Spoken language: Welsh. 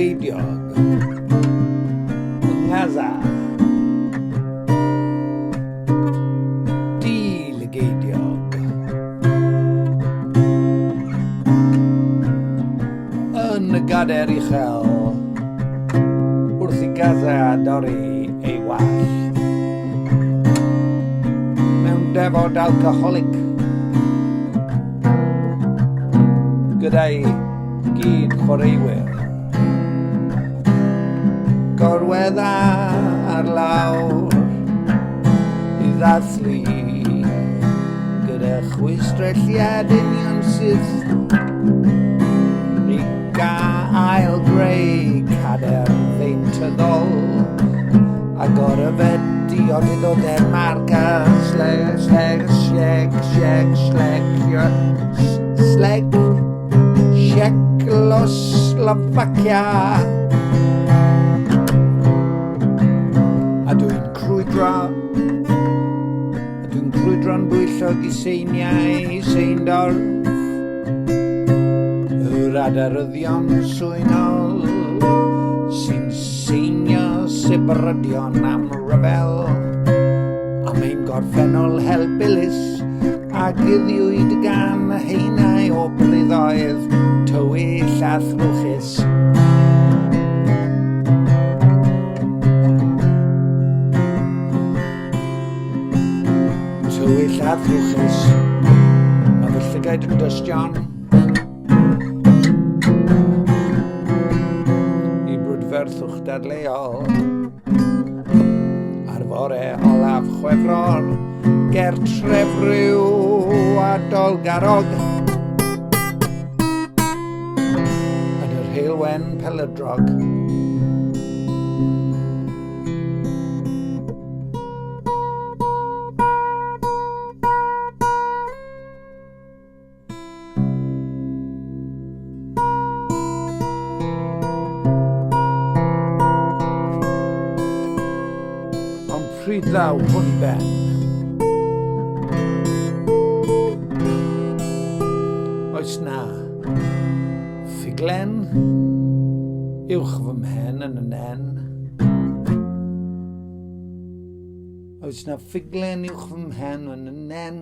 lygeidiog Ngaza Di-lygeidiog Yn y gader uchel wrth I Gaza dorri ei wallt mewn defod alcoholic gyda'i gyd chwaraewyr gorwedda ar lawr I ddathlu gyda chwistrelliad union sydd I gael greu cader ddeintyddol a gorfedi o Denmark a sleg Czechoslovacia a dwi'n crwydro'n bwyllog I seiniau Seindorf yr adaryddion swynol sy'n seinio Sebryddion am ryfel a mae'n gorffennol helbylus a gyddiwyd gan heinau o bryddoedd tywyll a thrwchus. Tywyll a thrwchus, mae fy llygaid yn dystion I brwdferthwch dadleuol ar fore olaf Chwefror ger trefryw a Dolgarog yn yr heilwen Peledrog. Ond pryd ddaw hwn I ben oes na ffuglen uwch fy mhen yn y nen oes na ffuglen uwch fy mhen yn y nen